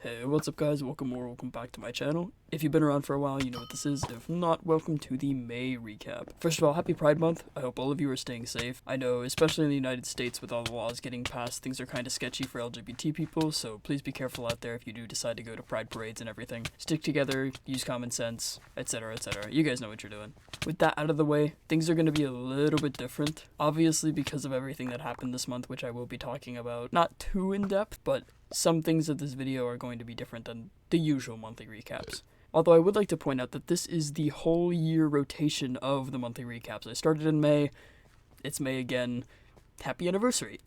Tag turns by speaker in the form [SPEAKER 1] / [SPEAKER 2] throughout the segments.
[SPEAKER 1] Hey, what's up guys? Welcome back to my channel. If you've been around for a while, you know what this is. If not, welcome to the May recap. First of all, happy Pride Month. I hope all of you are staying safe. I know, especially in the United States with all the laws getting passed, things are kind of sketchy for LGBT people, so please be careful out there if you do decide to go to Pride parades and everything. Stick together, use common sense, etc, etc. You guys know what you're doing. With that out of the way, things are going to be a little bit different. Obviously because of everything that happened this month, which I will be talking about. Not too in depth, but some things of this video are going to be different than the usual monthly recaps. Although I would like to point out that this is the whole year rotation of the monthly recaps. I started in May, it's May again, happy anniversary.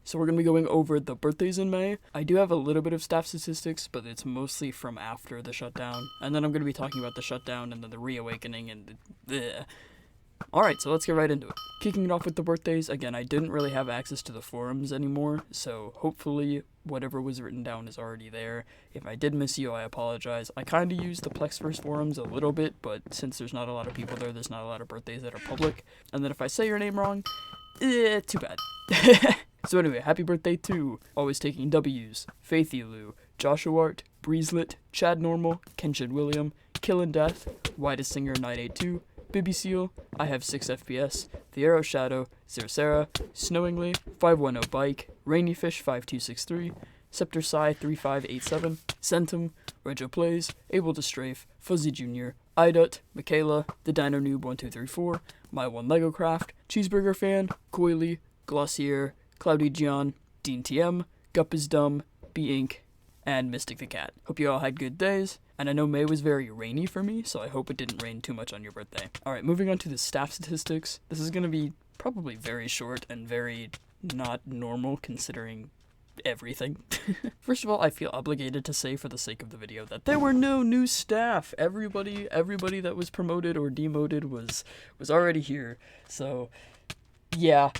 [SPEAKER 1] So we're going to be going over the birthdays in May. I do have a little bit of staff statistics, but it's mostly from after the shutdown. And then I'm going to be talking about the shutdown and then the reawakening and the Alright, so let's get right into it. Kicking it off with the birthdays, again, I didn't really have access to the forums anymore, so hopefully whatever was written down is already there. If I did miss you, I apologize. I kind of used the Plexverse forums a little bit, but since there's not a lot of people there, there's not a lot of birthdays that are public. And then if I say your name wrong, too bad. So anyway, happy birthday to Always Taking W's, Faith Elu, Joshua Art, Breezelit, Chad Normal, Kenshin William, Killin' Death, Widest Singer 982, Bibby Seal, I Have 6 FPS, The Arrow Shadow, Zero Sarah, Snowingly, 510 Bike, Rainy Fish 5263, Scepter Psy 3587, Centum, Rego Plays, Able to Strafe, Fuzzy Jr., Idut, Michaela, The Dino Noob 1234, My One Lego Craft, Cheeseburger Fan, Coily, Glossier, Cloudy Gian, Dean TM, Gup is Dumb, B Inc., and Mystic the Cat. Hope you all had good days. And I know May was very rainy for me, so I hope it didn't rain too much on your birthday. Alright, moving on to the staff statistics. This is going to be probably very short and very not normal considering everything. First of all, I feel obligated to say for the sake of the video that there were no new staff. Everybody that was promoted or demoted was already here. So, yeah.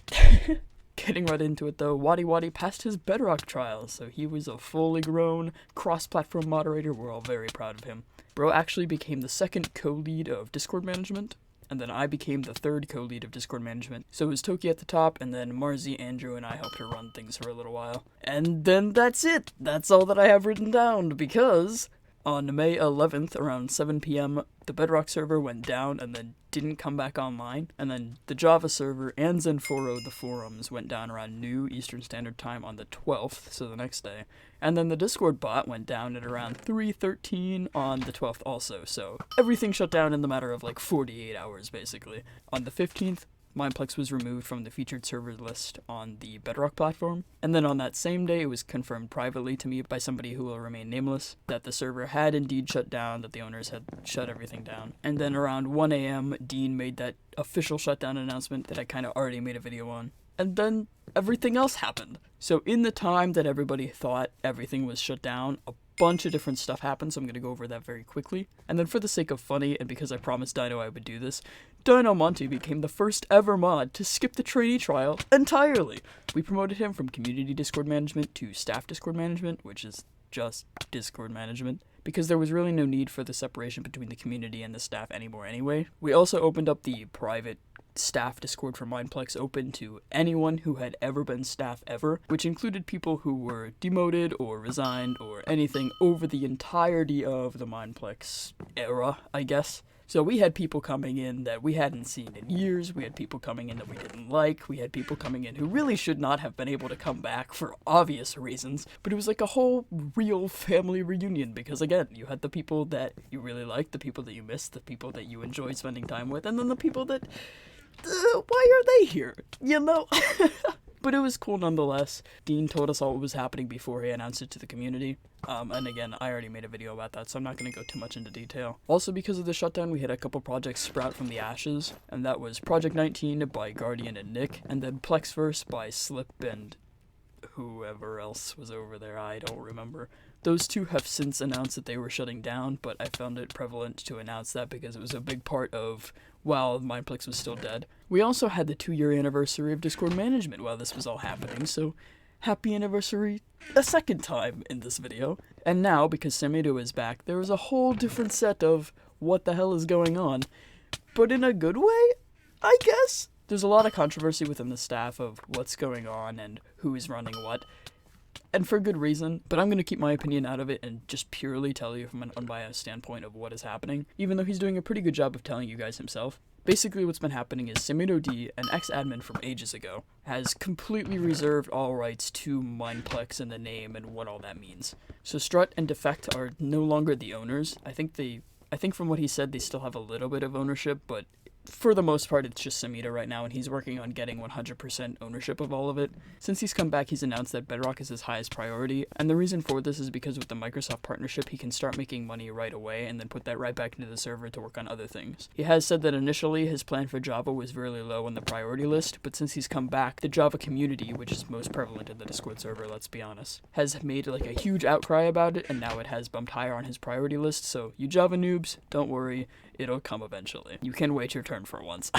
[SPEAKER 1] Getting right into it though, Wadi passed his Bedrock trial, so he was a fully grown, cross-platform moderator. We're all very proud of him. Bro actually became the second co-lead of Discord management, and then I became the third co-lead of Discord management. So it was Toki at the top, and then Marzi, Andrew, and I helped her run things for a little while. And then that's it! That's all that I have written down, because on May 11th, around 7 PM, the Bedrock server went down and then didn't come back online, and then the Java server and Zenforo, the forums, went down around noon Eastern Standard Time on the 12th, so the next day. And then the Discord bot went down at around 3:13 on the 12th also, so everything shut down in the matter of like 48 hours, basically. On the 15th, Mineplex was removed from the featured server list on the Bedrock platform, and then on that same day it was confirmed privately to me by somebody who will remain nameless that the server had indeed shut down, that the owners had shut everything down. And then around 1 AM, Dean made that official shutdown announcement that I kind of already made a video on. And then everything else happened. So in the time that everybody thought everything was shut down, a bunch of different stuff happened, so I'm going to go over that very quickly. And then for the sake of funny, and because I promised Dino I would do this, Dino Monty became the first ever mod to skip the trainee trial entirely. We promoted him from community Discord management to staff Discord management, which is just Discord management, because there was really no need for the separation between the community and the staff anymore anyway. We also opened up the private staff Discord for Mineplex open to anyone who had ever been staff ever, which included people who were demoted or resigned or anything over the entirety of the Mineplex era, I guess. So we had people coming in that we hadn't seen in years, we had people coming in that we didn't like, we had people coming in who really should not have been able to come back for obvious reasons, but it was like a whole real family reunion, because again, you had the people that you really liked, the people that you missed, the people that you enjoyed spending time with, and then the people that why are they here? You know? But it was cool nonetheless. Dean told us all what was happening before he announced it to the community. And again, I already made a video about that, so I'm not going to go too much into detail. Also, because of the shutdown, we had a couple projects sprout from the ashes, and that was Project 19 by Guardian and Nick, and then Plexverse by Slip and whoever else was over there, I don't remember. Those two have since announced that they were shutting down, but I found it prevalent to announce that because it was a big part of while Mineplex was still dead. We also had the 2-year anniversary of Discord management while this was all happening, so happy anniversary a second time in this video. And now, because Samido is back, there is a whole different set of what the hell is going on, but in a good way, I guess? There's a lot of controversy within the staff of what's going on and who is running what. and for good reason, but I'm going to keep my opinion out of it and just purely tell you from an unbiased standpoint of what is happening, even though he's doing a pretty good job of telling you guys himself. Basically, what's been happening is SimidOD, an ex-admin from ages ago, has completely reserved all rights to Mineplex and the name and what all that means. So Strut and Defect are no longer the owners. I think from what he said, they still have a little bit of ownership, but for the most part, it's just Samita right now, and he's working on getting 100% ownership of all of it. Since he's come back, he's announced that Bedrock is his highest priority, and the reason for this is because with the Microsoft partnership, he can start making money right away and then put that right back into the server to work on other things. He has said that initially his plan for Java was really low on the priority list, but since he's come back, the Java community, which is most prevalent in the Discord server, let's be honest, has made like a huge outcry about it, and now it has bumped higher on his priority list, so you Java noobs, don't worry, it'll come eventually. You can wait your turn for once.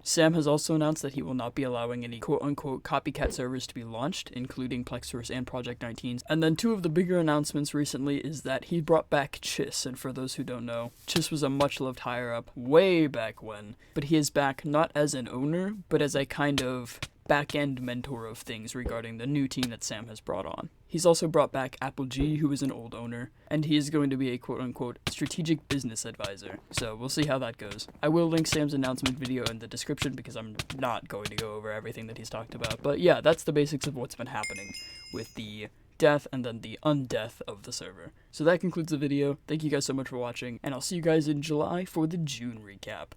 [SPEAKER 1] Sam has also announced that he will not be allowing any quote-unquote copycat servers to be launched, including Plexverse and Project 19's. And then two of the bigger announcements recently is that he brought back Chiss, and for those who don't know, Chiss was a much-loved higher-up way back when, but he is back not as an owner, but as a kind of back-end mentor of things regarding the new team that Sam has brought on. He's also brought back Apple G, who is an old owner, and he is going to be a quote-unquote strategic business advisor, so we'll see how that goes. I will link Sam's announcement video in the description because I'm not going to go over everything that he's talked about, but yeah, that's the basics of what's been happening with the death and then the undeath of the server. So that concludes the video. Thank you guys so much for watching, and I'll see you guys in July for the June recap.